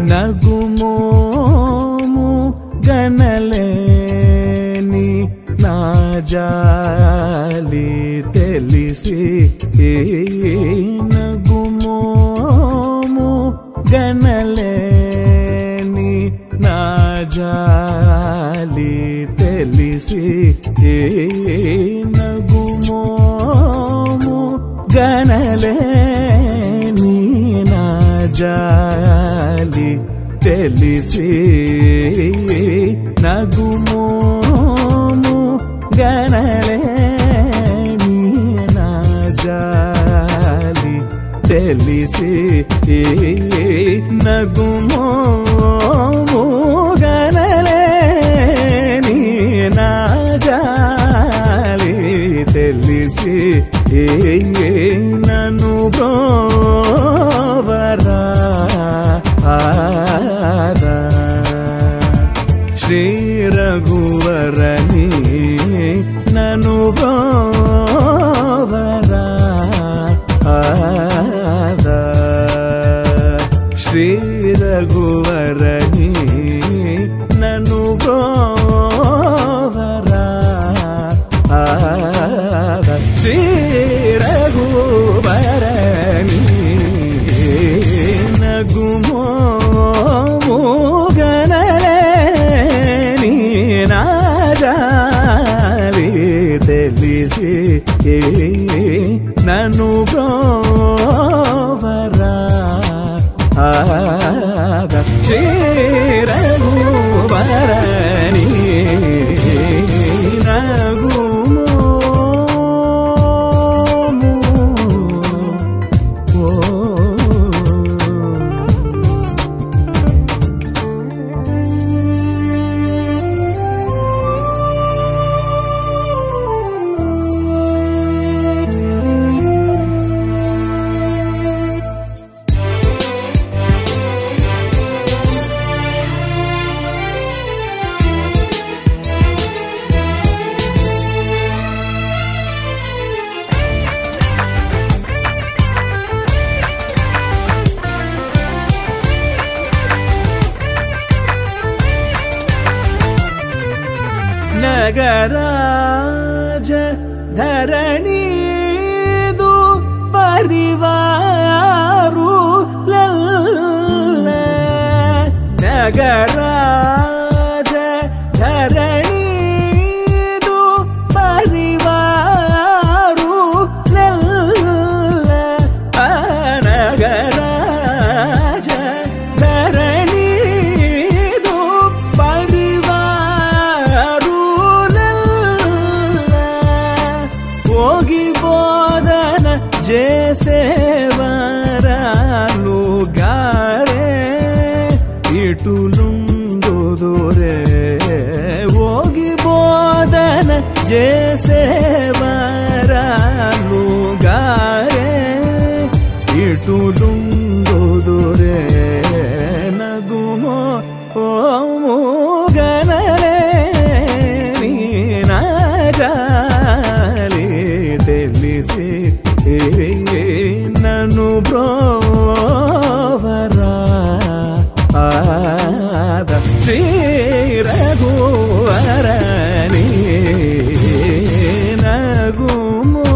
నగుమోము గనలేని నా జాలి తెలిసి నగుమోము గనలేని నా జాలి తెలిసి నగుమోము గనలేని నా జాలి తెలిసి నగుమోము గనలేని నా జాలి తెలిసి నగుమోము గనలేని నా జాలి తెలిసి నన్ను బ్రోవరా శ్రీ రఘువరని నన్ను బ్రోవరా శ్రీ రఘువరని నన్ను బ్రోవరా శ్రీ రఘువరని నగుమోము గనలేని నా జాలి తెలిసి నన్ను బ్రోవరా శ్రీ రఘువరని ನಗರಾಜ ಧರಣೀದು ಪರಿವಾರು ಲಲ್ಲ ನಗರಾಜ ಧರಣೀದು ಪರಿವಾರು ಲಲ್ಲ ನಗರಾಜ ಧರಣೀದು ಪರಿವಾರು ಹೋಗಿ ಬೋಧನ ಜೇಸೇವರಾನು ಗಾರೆ ಇಟುಲುಂದುದುರೆ ಹೋಗಿ ಬೋಧನ ಜೇಸೇವರಾನು ಗಾರೆ ಇಟುಲುಂದುದುರೆ ನಗುಮೋ ಓಮು ಗನಲೇನಿ ನಾ ಜಾಲಿ తెలిసి నన్ను బ్రోవరా శ్రీ రఘువరని నగుమోము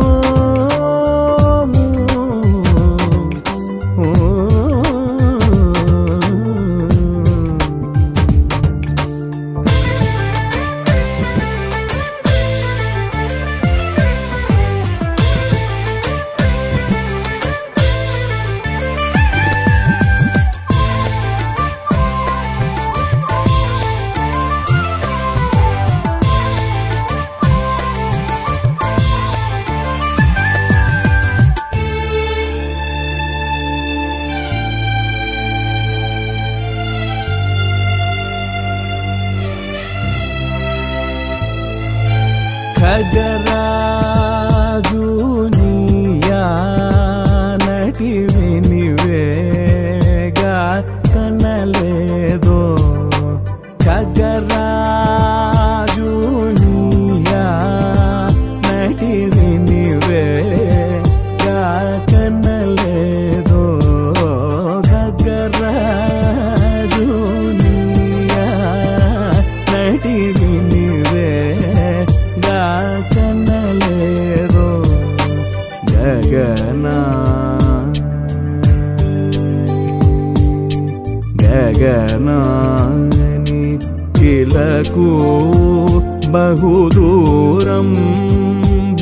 గగనాని ఇలకు బహుదూరం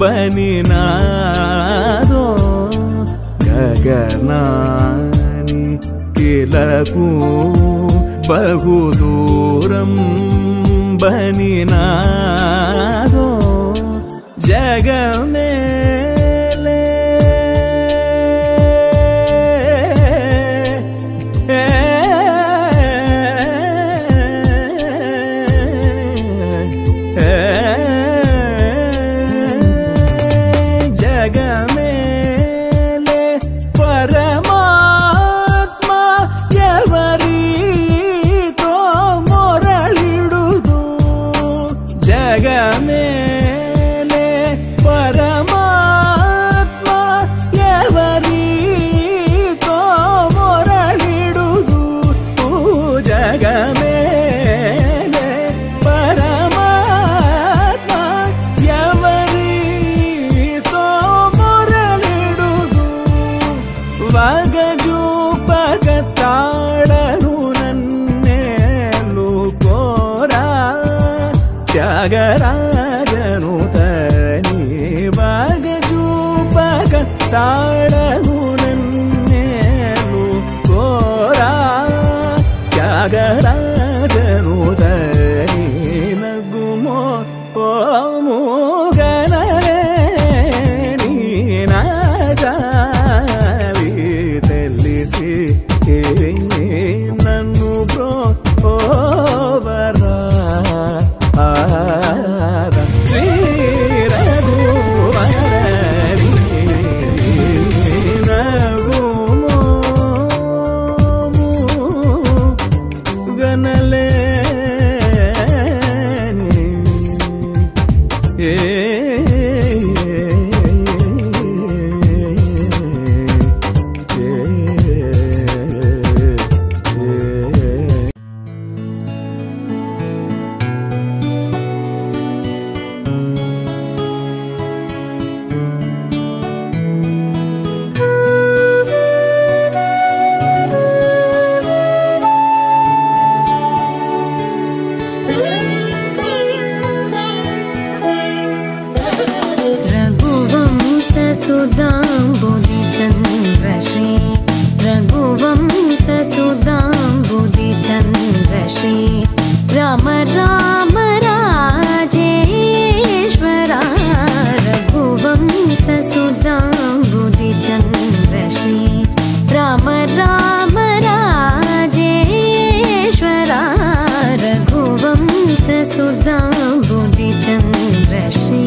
బనినాదో గగనాని ఇలకు బహుదూరం బనినాదో జగమేలే జగమేలే పరమాత్మ ఎవరితో మొరలిడుదు జగమేలే పరమాత్మ ఎవరితో మొరలిడుదు జగమేలే పరమాత్మ ఎవరితో మొరలిడుదు వగజూపగతాళను నన్నేలు కోరా త్యాగరాజను తని వగజూపగతాళను నన్నేలు కోరా త్యాగరాజను తని నగుమో ఓము గనరే నాజాలి తెలిసి నన్ను బ్రోవరా राम राम राजेश्वरा रघुवंश सुधाम्बुधिचन्द्र श्री राम राम राजेश्वरा रघुवंश सुधाम्बुधिचन्द्र श्री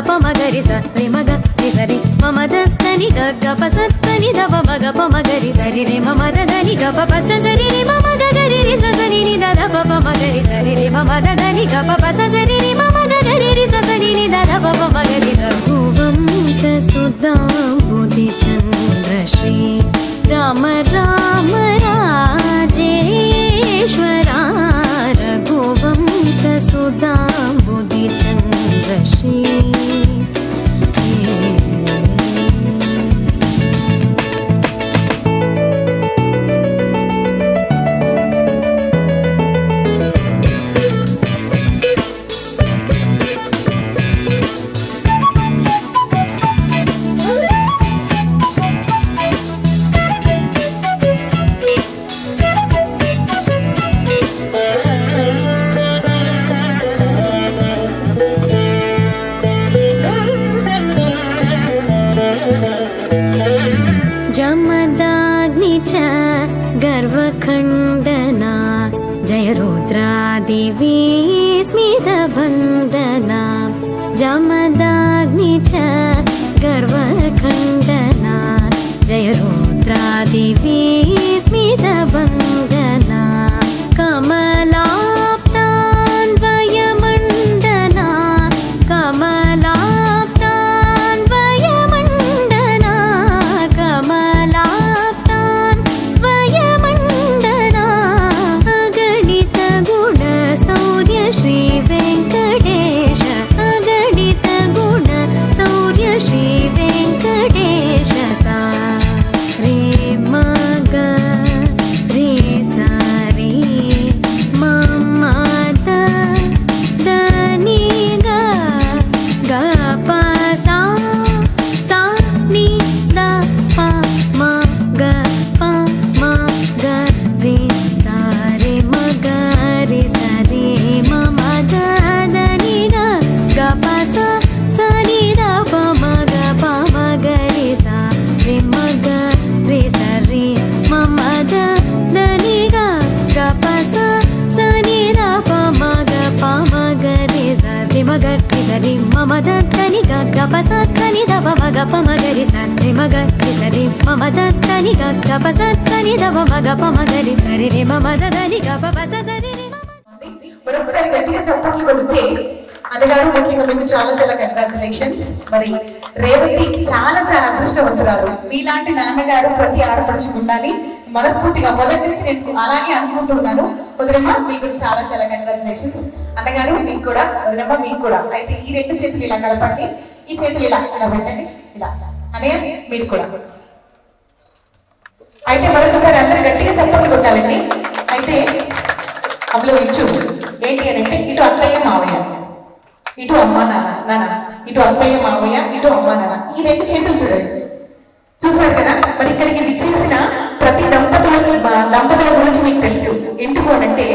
పమగరి సరి మగ సరి మమద దని గ పసని దవ మగ పమగరి సరి రే మమద దని గ పస సరి రే మమగ గరి రి సని ని దద పమగరి సరి రే మమద దని గ పస సరి రే మమగ గరి రి సని ని దద పమగరి రఘువంశ సుధాంబుధిచంద్ర శ్రీ రామ రామ రాజేశ్వరా రఘువంశ సుధాంబుధిచంద్ర శ్రీ जमदाग्नि च गर्वखण्डना जय रुद्रादेवी स्मितवन्दना जमदाग्नि च गर्वखण्डना जय रुद्रादेवी स्मितवन्दना कमलाप्तान्वयमण्डना कमलाप्तान्वयमण्डना कमलाप्तान्वयमण्डना अगणित गुण शौर्य श्री वेङ्कटेश अगणित गुण शौर्य श्री वेङ्कटेश सा रे मग रे सा रे मम द नी ग ग प सा सा नि द प म ग प म ग रे सा रे म ग रे सा रे मम द नि ग ग प सा सा नि द प म ग प म ग रे सा रे म ग रे सा रे मम द नि ग ग प सा सा नि द प म ग प म ग रे सा रे म ग रे सा रे मम द नि ग ग प सा नि द प म ग प म ग रे सा रे म ग रे सा रे मम द नि ग ग प सा नि द प म ग प म ग रे सा रे रे मम द नि ग प सा सा रे रे మమ మరొకసారి గట్టిగా చెప్పట్లు కొడితే అన్నగారు ముఖ్యంగా మీకు చాలా చాలా కంగ్రాచులేషన్స్. మరి రేవతి చాలా చాలా అదృష్టవంతురాలు. మీలాంటి నాన్నగారు ప్రతి ఆడపడుచు ఉండాలి మనస్ఫూర్తిగా మొదటి నుంచి నేను అలాగే అనుకుంటున్నాను. వదిలేమ్మ మీకు చాలా చాలా కంగ్రాచులేషన్స్. అన్నగారు మీకు కూడా, వదిలేమ్మ మీకు కూడా. అయితే ఈ రెండు చేతులు ఇలా కలపండి, ఈ చేతులు ఇలా ఇలా పెట్టండి, ఇలా అనే మీరు కూడా. అయితే మరొకసారి అందరు గట్టిగా చెప్పట్లు కొట్టాలండి. అయితే అందులో ఇచ్చు ఏంటి అని అంటే ఇటు అత్తయ్య మావయ్య, ఇటు అమ్మ నాన్న, ఇటు అత్తయ్య మావయ్య, ఇటు అమ్మ నాన్న. ఈ రెండు చేతులు చూడండి, చూసారు కదా. మరి ఇక్కడికి విచ్చేసిన ప్రతి దంపతుల గురించి మీకు తెలుసు. ఎందుకు అనంటే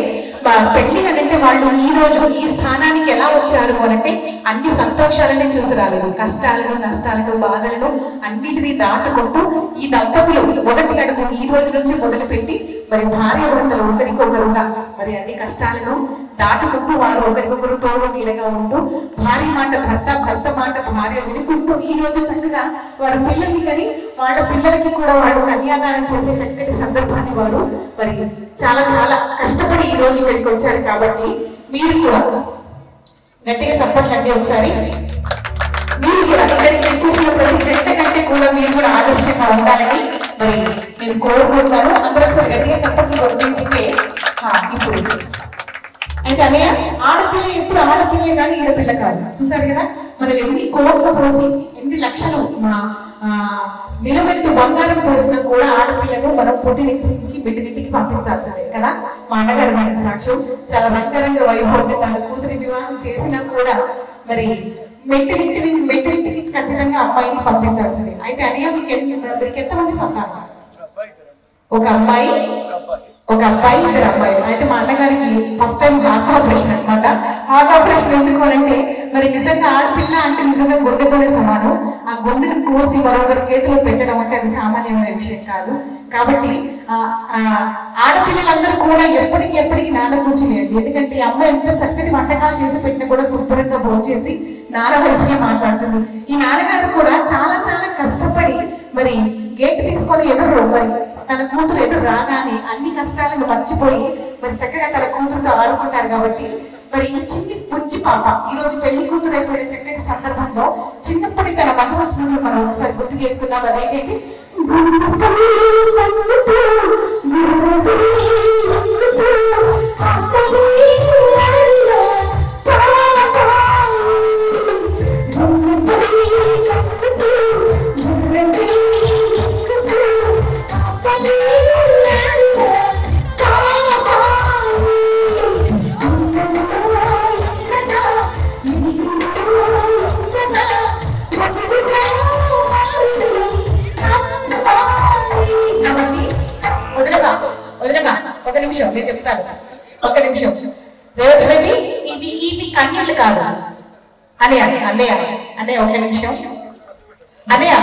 మా పెళ్లి అనంటే వాళ్ళు ఈ రోజు ఈ స్థానానికి ఎలా వచ్చారు అనంటే అన్ని సంతోషాలని చూసి రాలేదు. కష్టాలను, నష్టాలను, బాధలను అన్నిటినీ దాటుకుంటూ ఈ దంపతులు మొదటి అడుగు ఈ రోజు నుంచి మొదలుపెట్టి మరి భార్య భర్తలు ఒకరికొకరుగా మరి అన్ని కష్టాలను దాటుకుంటూ వారు ఒకరికొకరు తోడు నీడగా ఉంటూ భార్య మాట భర్త, భర్త మాట భార్య వినుకుంటూ ఈ రోజు చక్కగా వారు పిల్లల్ని కానీ వాళ్ళ పిల్లలకి కూడా వాళ్ళు కన్యాదానం చేసే చక్కటి సందర్భాన్ని వారు మరి చాలా చాలా కష్టపడి ఈ రోజు ఇక్కడికి వచ్చారు. కాబట్టి మీరు కూడా గట్టిగా చెప్పట్లండి ఒకసారి. మీరు కూడా ఇక్కడికి వచ్చేసిన ప్రతి జంట కంటే కూడా మీరు కూడా ఆదర్శంగా ఉండాలని మరి నేను కోరుకుంటాను. అందరూ ఒకసారి గట్టిగా చెప్పట్లు వచ్చేస్తే ఇప్పుడు అయితే అన్నయ్య ఆడపిల్ల ఎప్పుడు ఆడపిల్లే కానీ ఈడపిల్ల కాదు. చూసారు కదా, మనం ఎన్ని కోట్ల పోసి ఎన్ని లక్షలు నిలబెట్టు బంగారం పోసినా కూడా ఆడపిల్లను మనం పుట్టినింటి నుంచి బిడ్డనింటికి పంపించాల్సిందే కదా. మా అన్నగారు దానికి సాక్ష్యం. చాలా రంగరంగ వైభవంగా తన కూతురి వివాహం చేసినా కూడా మరి మెట్టినింటికి ఖచ్చితంగా అమ్మాయిని పంపించాల్సిందే. అయితే అన్నయ్య మీకు ఎంతమంది సంతానం? ఒక అమ్మాయి, ఒక అబ్బాయి, ఇద్దరు అమ్మాయిలు. అయితే మా అన్నగారికి ఫస్ట్ టైం హార్ట్ ఆపరేషన్ అనమాట. హార్ట్ ఆపరేషన్ ఎందుకు అంటే మరి నిజంగా ఆడపిల్ల అంటే నిజంగా గుండెతోనే సమానం. ఆ గుండెను కోసి మరొకరి చేతిలో పెట్టడం అంటే అది సామాన్యమైన విషయం కాదు. కాబట్టి ఆడపిల్లలందరూ కూడా ఎప్పటికీ నాన్న కూర్చునేది. ఎందుకంటే అమ్మ ఎంత చక్కటి వంటకాలు చేసి పెట్టినా కూడా శుభ్రంగా భోంచేసి నాన్న వైపుగా మాట్లాడుతుంది. ఈ నాన్నగారు కూడా చాలా చాలా కష్టపడి మరి గేట్ తీసుకొని ఎదురు మరి తన కూతురు ఎదురు రాగానే అన్ని కష్టాలను మర్చిపోయి మరి చక్కగా తన కూతురుతో ఆడుకుంటారు. కాబట్టి మరి ఈ చిన్ని పుచ్చి పాప ఈ రోజు పెళ్లి కూతురు అయిపోయిన చక్కటి సందర్భంలో చిన్నప్పటి తన మధుర స్మృతులు మనం ఒకసారి గుర్తు చేసుకుందాం. అదేంటి ఒక నిమిషం నేను చెప్తాను, ఒక నిమిషం. రేవతి బేబీ ఇవి కన్యలు కాదు. అన్నయ్య ఒక నిమిషం. అన్నయ్య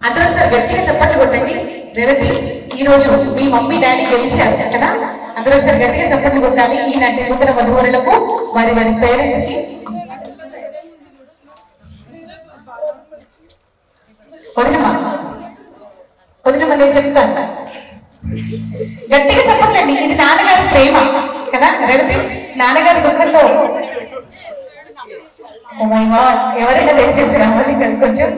అందరూ ఒకసారి గట్టిగా చప్పట్లు కొట్టండి. రేవతి ఈ రోజు మీ మమ్మీ డాడీ గెలిచారు కదా, అందరూ ఒకసారి గట్టిగా చప్పట్లు కొట్టాలి. ఈనాటి నూతన వధువరులకు వారి వారి పేరెంట్స్ కి. వదినమ్మా నేను చెప్తాను, గట్టిగా చెప్పట్లండి. ఇది నాన్నగారి ప్రేమ కదా. రేవతి నాన్నగారి దుఃఖంతో ఎవరైనా దయచేసి రావాలి కొంచెం.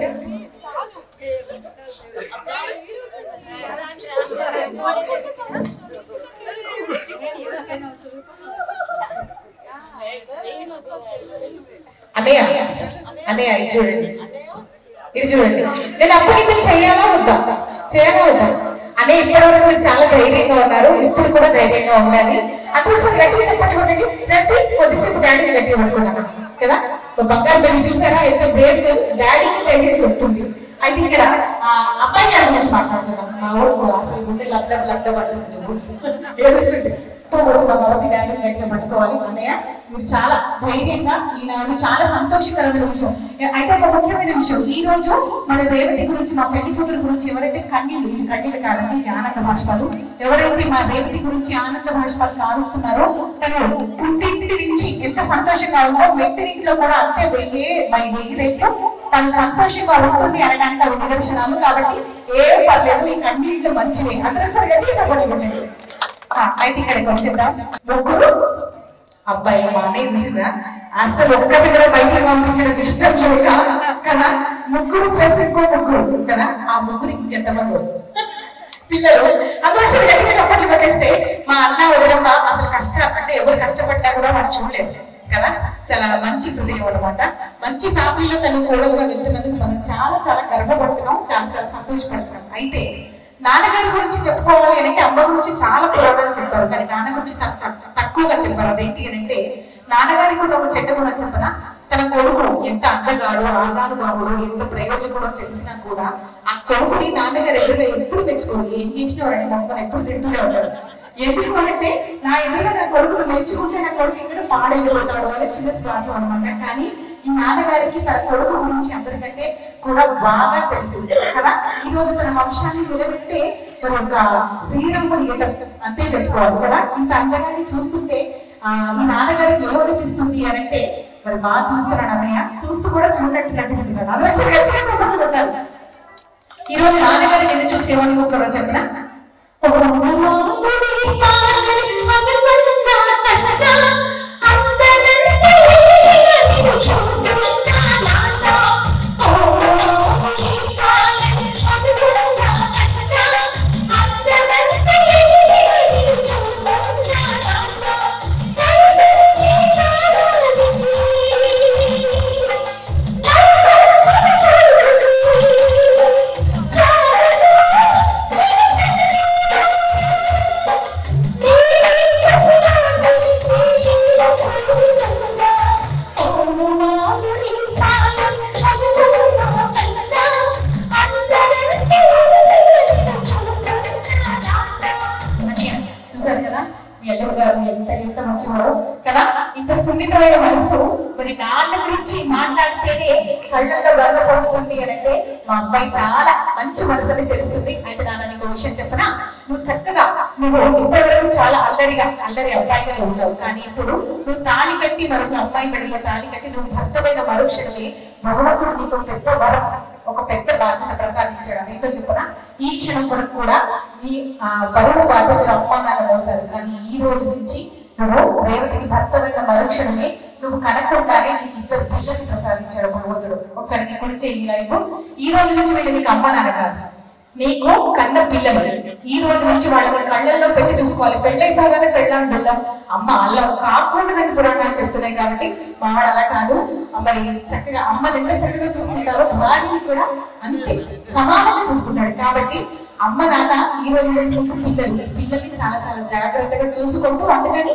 అన్నయ్య అన్నయ్య ఇది చూడండి, ఇది చూడండి. నేను అప్పుడు ఇది చేయాలా వద్దా అనే ఇప్పటివరకు మీరు చాలా ధైర్యంగా ఉన్నారు, ఇప్పుడు కూడా ధైర్యంగా ఉండాలి. అందరూ ఒకసారి గట్టిగా చెప్పండి కొట్టండి. రేపు కొద్దిసేపు డాడీని గట్టిగా పట్టుకున్నాను కదా. బంగారు బేబీ చూసారా ఎంత బ్రేవ్ గర్ల్, డాడీకి ధైర్యం చెప్తుంది. అయితే ఇక్కడ అబ్బాయి గారి గురించి మాట్లాడుతున్నాం. మా ఊరుకు అసలు గుండె లబ్డ పడుతుంది, ఏడుస్తుంది. కాబట్టి డాడీ గట్టిగా పట్టుకోవాలి. అన్నయ్య మీరు చాలా ధైర్యంగా, ఈనాడు చాలా సంతోషకరమైన విషయం. అయితే ఒక ముఖ్యమైన విషయం, ఈ రోజు మన రేవతి గురించి, మా పెళ్లి కూతురు గురించి ఎవరైతే కన్నీళ్ళు, ఇది కన్నీళ్ళు కాదండి, ఇది ఆనంద భాష్పాలు, ఎవరైతే మా రేవతి గురించి ఆనంద భాష్పాలు కారుస్తున్నారో తను పుట్టింటి నుంచి ఎంత సంతోషంగా ఉందో మెట్టినింట్లో కూడా అంతే 1000 రెట్లు తను సంతోషంగా ఉంటుంది అనడానికి అవి నిదర్శనాలు. కాబట్టి ఏం పర్లేదు, ఈ కన్నీళ్ళు మంచివి. అందరూ సరే గట్టిగా చెప్పండి. అయితే ఇక్కడికి వచ్చేద్దాం. ముగ్గురు అబ్బాయిలు, మా అన్నయ్య చూసిందా అసలు ఒక్కటి కూడా బయటికి పంపించడం ఇష్టం లేక కదా, ముగ్గురు ప్లస్ ఇంకో ముగ్గురు కదా, ఆ ముగ్గురికి ఎంతమంది పిల్లలు. అందరూ అసలు గట్టిగా చప్పట్లు కొట్టేస్తే మా అన్న వదిలమ్మ అసలు అంటే ఎవరు కష్టపడ్డా కూడా వాడు చూడలేదు కదా. చాలా మంచి హృదయం అనమాట. మంచి ఫ్యామిలీలో తను కోడలుగా వెళ్తున్నందుకు మనం చాలా చాలా గర్వపడుతున్నాం, చాలా చాలా సంతోషపడుతున్నాం. అయితే నాన్నగారి గురించి చెప్పుకోవాలి అంటే అమ్మ గురించి చాలా పురాణాలు చెప్తారు, కానీ నాన్న గురించి తక్కువగా చెప్పారు. అదేంటి అంటే నాన్నగారికి ఒక చెడ్డ గుణం చెప్పనా, తన కొడుకు ఎంత అందగాడో, రాజానుభావుడో, ఎంత ప్రయోజకుడో తెలిసినా కూడా ఆ కొడుకుని నాన్నగారు ఎదురుగా ఎప్పుడు మెచ్చుకోరు. ఏం చేసినవారని మొక్కను ఎప్పుడు తింటూనే ఉంటారు. ఎందుకు అంటే నా ఎదురుగా నా కొడుకును మెచ్చుకుంటే నా కొడుకు ఇక్కడ పాడైపోతాడు అనే చిన్న స్వార్థం అనమాట. కానీ ఈ నాన్నగారికి తన కొడుకు గురించి అందరికంటే కూడా బాగా తెలిసింది కదా. ఈ రోజు తన వంశాన్ని నిలబెట్టే మరి ఒక శ్రీరాముడి అంతే చెప్పుకోవాలి కదా. ఇంత అందగాన్ని చూస్తుంటే ఈ నాన్నగారికి ఏమనిపిస్తుంది అని అంటే మరి బాగా చూస్తున్నాడు అన్నయ్య, చూస్తూ కూడా చూడట్టు కనిపిస్తుంది కదా. అందరూ గట్టిగా చెప్పాలి. ఈ రోజు నాన్నగారికి ఎన్ని చూసి ఏమనుకుంటారో చెప్పిన కదా. ఇంత సున్నితమైన మనసు మరి నాన్న గురించి మాట్లాడితేనే కళ్ళల్లో బంద పడుతుంది అని అంటే మా అబ్బాయి చాలా మంచి మనసు అని తెలుస్తుంది. అయితే నాన్న నీకు విషయం చెప్పనా, నువ్వు చక్కగా నువ్వు ఇప్పటివరకు చాలా అల్లరి అబ్బాయిగా ఉన్నావు, కానీ ఇప్పుడు నువ్వు తాళి కట్టి మరొక అమ్మాయి మెడలో తాళి కట్టి నువ్వు భర్తమైన మరుక్షణమే భగవంతుడు నీకు పెద్ద వరం, ఒక పెద్ద బాధ్యత ప్రసాదించడం. ఏంటో చెప్పనా, ఈ క్షణం వరకు కూడా నీ బరువు బాధ్యతలు అమ్మా నాన్న మోసారు, కానీ ఈ రోజు నుంచి నువ్వు రేవతికి భర్తమైన మరుక్షణమే నువ్వు కనకుండానే నీకు 2 పిల్లల్ని ప్రసాదించాడు భగవంతుడు. ఒకసారి నీ కుడి చేయి లైవ్. ఈ రోజు నుంచి వీళ్ళు నీకు అమ్మ నాన్న కాదు, నీకు కన్న పిల్లలు. ఈ రోజు నుంచి వాళ్ళని కళ్ళల్లో పెట్టి చూసుకోవాలి. పెళ్ళైపోగానే పెళ్ళాం బెల్లం అమ్మ అల్లం కాకూడదని పురాణాలు చెప్తున్నాయి. కాబట్టి మావాడు అలా కాదు, మరి చక్కగా అమ్మని ఎంత చక్కగా చూసుకుంటారో భార్యని కూడా అంతే సమానంగా చూసుకుంటాడు. కాబట్టి అమ్మ నాన్న ఈ రోజు నుంచి పిల్లల్ని చాలా చాలా జాగ్రత్తగా చూసుకుంటూ, అందుకని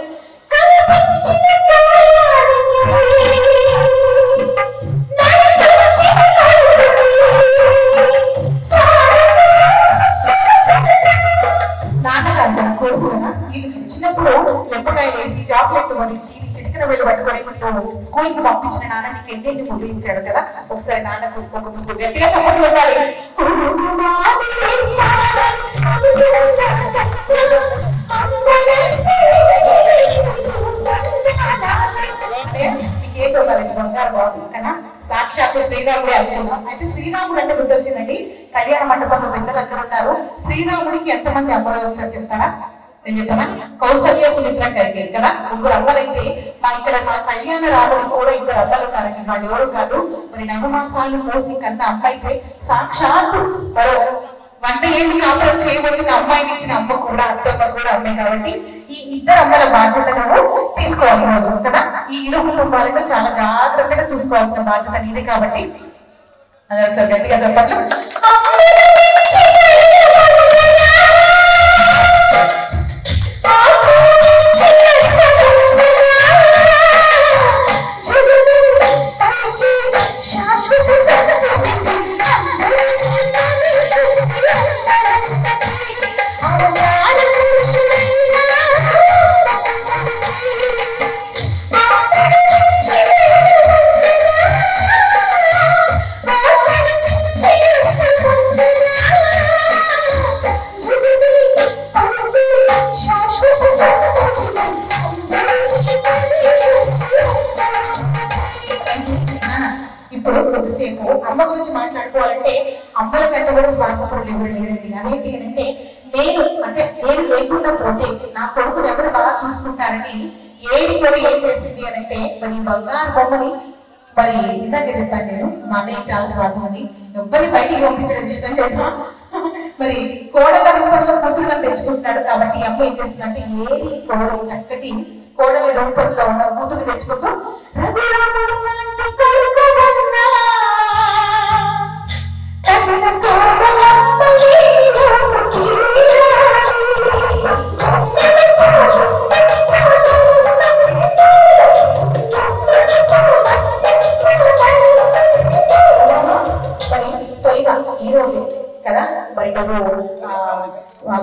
కొడుకు కదా చిన్నప్పుడు లెప్పకాయలు వేసి చాక్లెట్లు కొనిచ్చి చిటికన వెళ్ళి పట్టుకొని స్కూల్ కి పంపించిన నాన్న నీకు ఎన్ని ముద్దు ఇచ్చాడు కదా, ఒకసారి నాన్నకు ఒక ముద్దు గట్టిగా సపోర్ట్ పెట్టాలి. మీకేంటో బంగారు బాబు కదా, సాక్షాత్తు శ్రీరాముడే అనుకున్నాం. అయితే శ్రీరాముడు అంటే గుర్తొచ్చిందండి, కళ్యాణ మండపంలో పెద్దలు అందరూ ఉన్నారు. శ్రీరాముడికి ఎంతమంది అమ్మలు ఒకసారి చెప్తారా? నేను చెప్తానా? కౌసల్య సుమిత్ర కైకేయి కదా, ముగ్గురు అమ్మలైతే మా కళ్యాణ రాముడికి కూడా ఇద్దరు అమ్మలు ఉన్నారండి. వాళ్ళు ఎవరు కాదు, మరి నవమాసాలు మోసి కన్న అమ్మ అయితే సాక్షాత్తు మరో 100 ఏళ్ళు కాపురం చేయబోతున్న అమ్మాయిని ఇచ్చిన అమ్మ కూడా అత్తమ్మ కూడా అమ్మే. కాబట్టి ఈ ఇద్దరు అమ్మల బాధ్యతను తీసుకోవాలి రోజు కదా. ఈ ఇరు కుటుంబాలను చాలా జాగ్రత్తగా చూసుకోవాల్సిన బాధ్యత నీది. కాబట్టి అది ఒకసారి గట్టిగా చెప్పట్లు. ఇప్పుడు కొద్దిసేపు అమ్మ గురించి మాట్లాడుకోవాలంటే అమ్మల కంటే కూడా స్వార్థపరులు ఎవరు లేరండి. అదేంటి అంటే నేను లేకుండా పోతే నా కొడుకుని ఎవరు బాగా చూసుకుంటారని ఏడిపోయి ఏం చేసింది అని అంటే, మరి బంగారు బొమ్మని మరి ఇందాక చెప్పాను నేను, మా అన్నయ్య చాలా స్వార్థం అని, ఎవరిని బయటికి పంపించడం ఇష్టం లేదు. మరి కోడల రూపంలో కూతురులను తెచ్చుకుంటున్నాడు. కాబట్టి అమ్మ ఏం చేస్తుందంటే ఏది కోడలు చక్కటి కోడల రూపంలో ఉన్న కూతురు తెచ్చుకుంటూ ఈ రోజు కదా మరి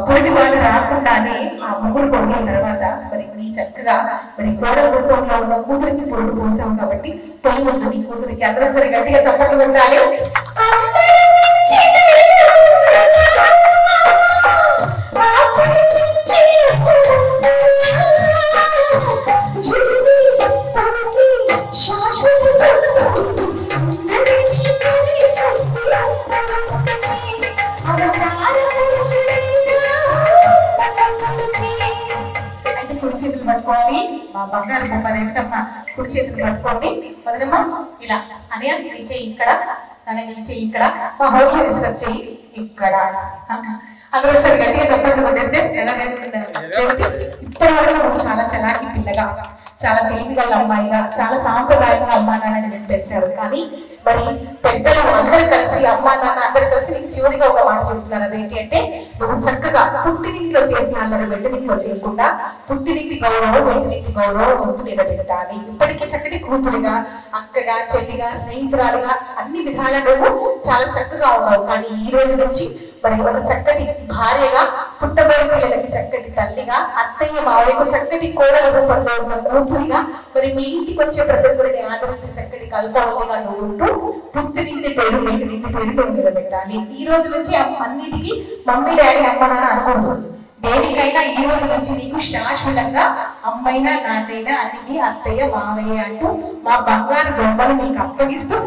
పురిటి బాధ రాకుండానే ఆ ముగ్గురు కొడుకుల తర్వాత మరి నీ చక్కగా మరి కోడల రూపంలో ఉన్న కూతురికి పురుడు పోసాం. కాబట్టి తొలి ముందు నీ కూతురికి అందరూ సరే గట్టిగా చప్పట్లు కొట్టాలి. కుడి చేతులు పట్టుకోవాలి. మా బంగారు బొమ్మ రేటమ్మ కుడి చేతులు పట్టుకోండి. వదిలేమ్మా ఇలా అని నీ చెయ్యి ఇక్కడ, నన్ను నీ చెయ్యి ఇక్కడ, మా హోమ్ మినిస్టర్ చెయ్యి ఇక్కడ. అందులో ఒకసారి గట్టిగా చెప్పండి కొట్టేస్తే ఎలా ఇప్పటి వరకు చాలా చలాకి పిల్లగా, చాలా తెలివిగల అమ్మాయిగా, చాలా సాంప్రదాయంగా అమ్మా నాన్నని నేను పెంచారు. కానీ మరి పెద్దలు అందరూ కలిసి అమ్మా నాన్న అందరూ కలిసి నీకు చివరిగా ఒక మాట చెప్తున్నారు. అదేంటి అంటే, నువ్వు చక్కగా పుట్టినింట్లో చేసిన అల్లరి వెంటనింట్లో చేయకుండా పుట్టినింటి గౌరవం వెంటనింటి గౌరవం ముందు నిలబెట్టాలి. ఇప్పటికీ చక్కటి కూతురుగా, అక్కగా, చెల్లిగా, స్నేహితురాలుగా అన్ని విధాల నువ్వు చాలా చక్కగా ఉన్నావు. కానీ ఈ రోజు నుంచి మరి ఒక చక్కటి భార్యగా, పుట్టబోయే పిల్లలకి చక్కటి తల్లిగా, అత్తయ్య మావయ్యకు చక్కటి కోడల రూపంలో ఉన్న కూతురిగా, మరి మీ ఇంటికి వచ్చే ప్రతి ఒక్కరిని ఆదరించి చక్కటి కల్పవల్లిగా నువ్వు ఉంటూ పుట్టినింటి పేరు వెంటనింటి పేరు నువ్వు నిలబెట్టాలి. ఈ రోజు నుంచి అన్నిటికీ మమ్మీ డాడీ అమ్మ నాన్న అనుకుంటుంది. దేనికైనా ఈ రోజు నుంచి నీకు శాశ్వతంగా అమ్మైనా నాన్నైనా అని అత్తయ్య మావయ్య అంటూ మా బంగారు బొమ్మలు నీకు అప్పగిస్తూ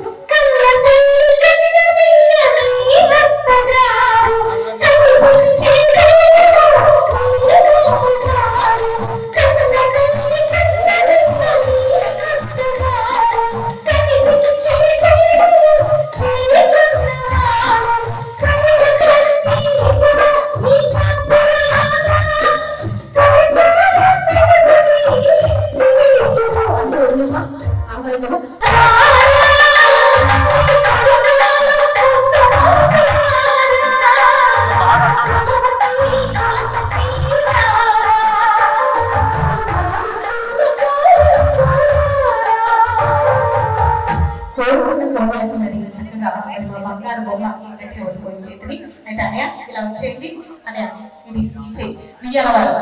బంగారు బొమ్మ గట్టిగా ఓడిపోయి చేతిని. అయితే అన్నయ్య ఇలా వచ్చేయండి, అన్నయ్య ఇది ఈ చేయి బియ్యాల వారు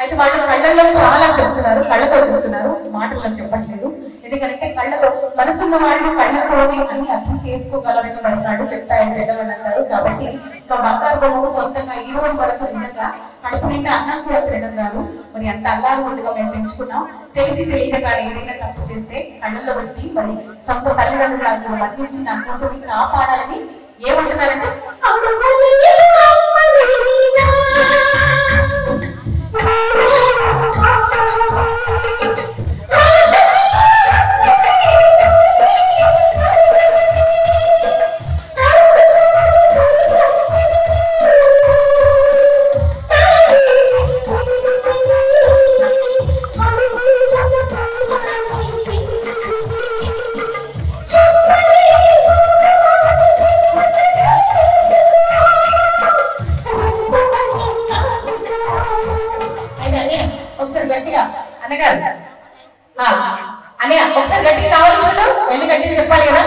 అయితే వాళ్ళు కళ్ళల్లో చాలా చెప్తున్నారు, కళ్ళతో చెప్తున్నారు, మాటల్లో చెప్పట్లేదు. ఎందుకంటే కళ్ళతో మనసున్న వాళ్ళు కళ్ళతో అన్ని అర్థం చేసుకోగలరని మరి కళ్ళు చెప్తాయని పెద్దవాళ్ళు అంటారు. కాబట్టి మా బంగారు బొమ్మకు సొంతంగా ఈ రోజు వరకు నిజంగా కడుపు నిండా అన్నం కూడా తినడం రాదు. మరి అంత అల్లారు ముందుగా మేము పెంచుకున్నాం. తెలిసి తెలియక కానీ ఏదైనా తప్పు చేస్తే కళ్ళల్లో పెట్టి మరి సొంత తల్లిదండ్రులను బంధించి నా కూతురిని కాపాడాలని ఏమంటున్నారంటే ఒకసారి గట్టిగా అన్నగారు అన్నయ్య ఒకసారి గట్టిగా కావాలి చూడు, ఎందుకంటే చెప్పాలి కదా.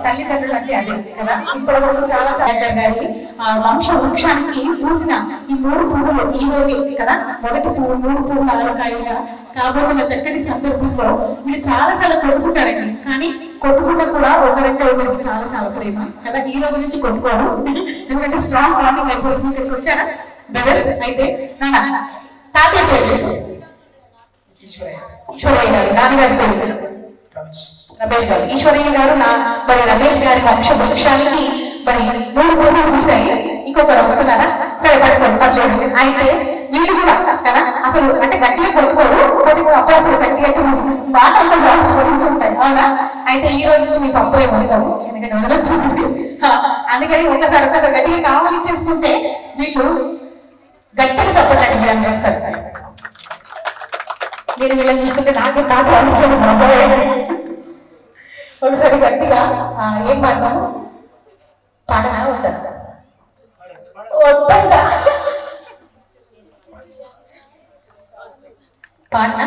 తల్లిదండ్రులు అంటే అదే కదా. ఇప్పటివరకు చాలా గారి వంశ వృక్షానికి పూసిన ఈ 3 పువ్వులు ఈ రోజు కదా, మొదటి పువ్వు 3 పువ్వులు 6 కాయలుగా కాబోతున్న చక్కటి సందర్భంలో వీళ్ళు చాలా కొట్టుకుంటారండి. కానీ కొట్టుకున్నా కూడా ఒకరంటే ఒకరికి చాలా చాలా ప్రేమ కదా. ఈ రోజు నుంచి కొట్టుకోరు, ఎందుకంటే స్ట్రాంగ్ బాండింగ్ అయిపోతుంది. ఇక్కడికి వచ్చారా బ్రదర్స్? అయితే నాన్న తాతయ్య పేరు ఈశ్వరయ్య గారు, నాన్నగారి పేరు రమేష్ గారు. ఈశ్వరయ్య గారు మరి రమేష్ గారి వంశ వృక్షానికి మరి 3 పువ్వులు పూసాయి. ఇంకొకరు వస్తున్నారా? సరే పట్టుకోండి. అయితే వీళ్ళు కూడా కదా అసలు అంటే గట్టిగా కొట్టుకోరు, కొద్దిగా అప్పుడప్పుడు గట్టిగా మాటలతో బాగా జరుగుతుంటాయి అవునా. అయితే ఈ రోజు నుంచి మీకు అప్పుడే ఉండవు, ఎందుకంటే వదలొచ్చేసింది. అందుకని ఒకసారి గట్టిగా కావాలి చేసుకుంటే వీళ్ళు గట్టిగా చెప్పండి. మీరు సరే సరే మీరు వీళ్ళని చూస్తుంటే నాకే పాట ఒకసారి గట్టిగా ఏం పాడతాము? పాడనా వద్దా? వద్దా పాడనా?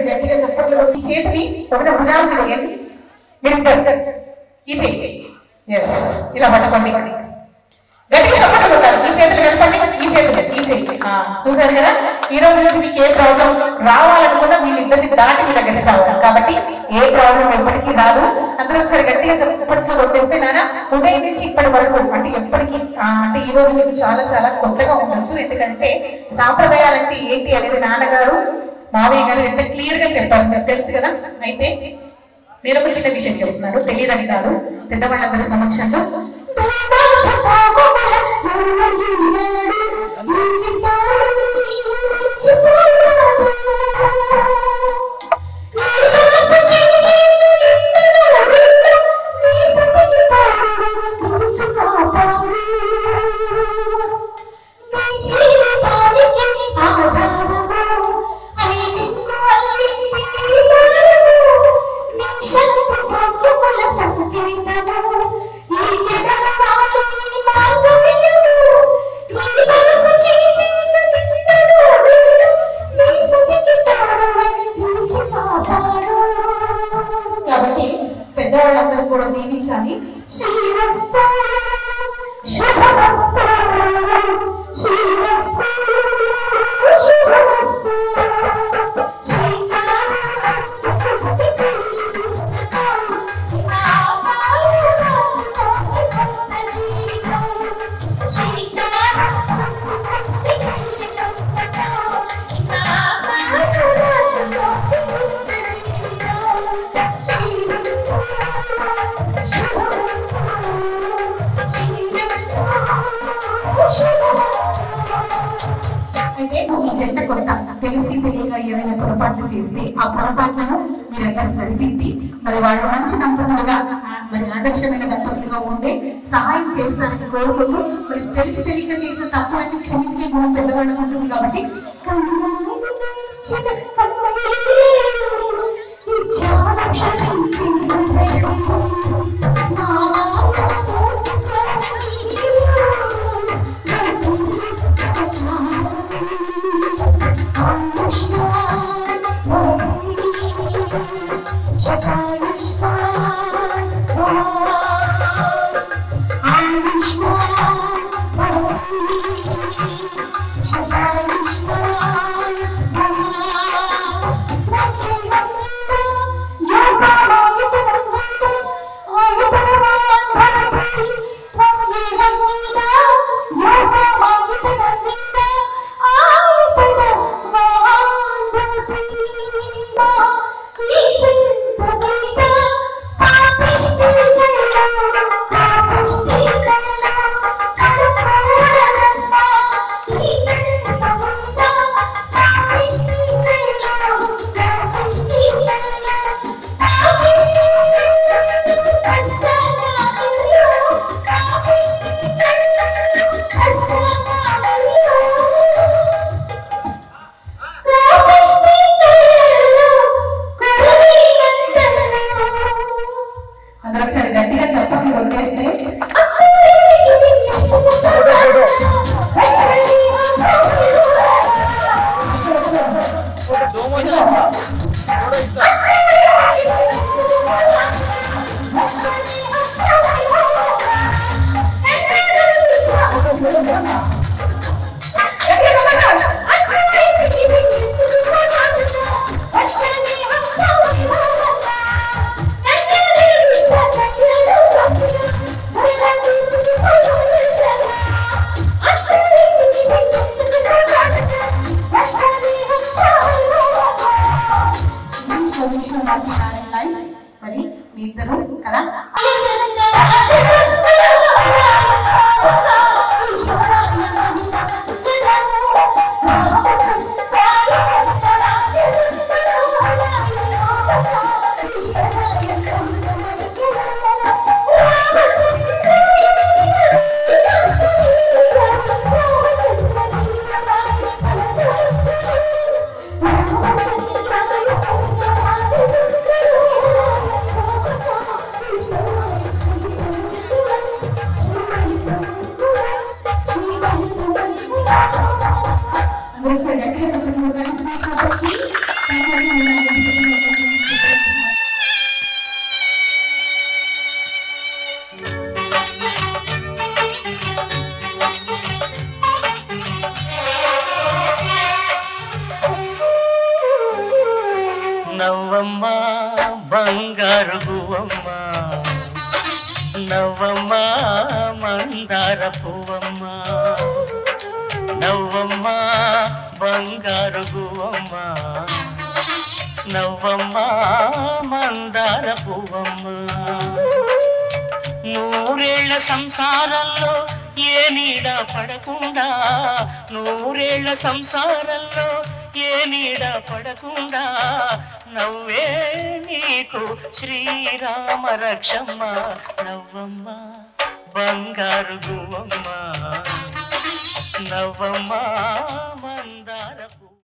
గట్టిగా చెప్పట్లు ఈ చేతిని ఒకటి భుజాన్ని వేయండి. ఈ చేతి ఇలా పట్టుకోండి, గట్టిగా చెప్పట్లు కొట్టాలి. ఈ చేతులు కనపండి, ఈ చేతి చూసారు కదా. ఈ రోజు నుంచి మీకు ఏ ప్రాబ్లం రావాలనుకున్నా వీళ్ళిద్దరిని దాటి మీ దగ్గరికి రావాలి. కాబట్టి ఏ ప్రాబ్లం ఎప్పటికీ రాదు. అందరూ ఒకసారి గట్టిగా చెప్పట్లు కొట్టేస్తే నాన్న ఉదయం నుంచి ఇప్పటి వరకు అంటే ఎప్పటికీ అంటే ఈ రోజు మీకు చాలా చాలా కొత్తగా ఉండొచ్చు. ఎందుకంటే సాంప్రదాయాలంటే ఏంటి అనేది నాన్నగారు మావయ్య గారు ఎంత క్లియర్ గా చెప్పారు, మీకు తెలుసు కదా. అయితే నేను ఒక చిన్న విషయం చెప్తున్నాను, తెలియదని కాదు, పెద్దవాళ్ళందరి సమక్షంలో. కాబట్టి పెద్దవాళ్ళందరూ కూడా దీవించాలి. శ్రీరస్తు శుభమస్తు శ్రీరస్తు శుభమస్తు అయితే ఈ జంట కొత్త తెలిసి తెలియక ఏమైనా పొరపాట్లు చేస్తే ఆ పొరపాట్లను మీరందరూ సరిదిద్ది మరి వాళ్ళు మంచి దంపతులుగా మరి ఆదర్శమైన దంపతులుగా ఉండే సహాయం చేస్తారని కోరుకుంటూ మరి తెలిసి తెలియక చేసిన తప్పు అంటే క్షమించే గుణం పెద్దవాళ్ళకు ఉంటుంది కాబట్టి అందరూ ఒకసారి గట్టిగా చెప్పండి కొట్టేస్తే మరి మీ ఇద్దరు కదా నవ్వమ్మ బంగారు గువ్వమ్మ నవ్వమ్మ మందార పువ్వమ్మ నవ్వమ్మ బంగారు గువ్వమ్మ నవ్వమ్మ మందార పువ్వమ్మ నూరేళ్ల సంసారంలో ఏ నీడ పడకుండా నూరేళ్ల సంసారంలో ఏ నీడ పడకుండా నవ్వే నీకు శ్రీరామ రక్షమ్మ నవ్వమ్మ బంగారు గువ్వమ్మ నవ్వమ్మ మందార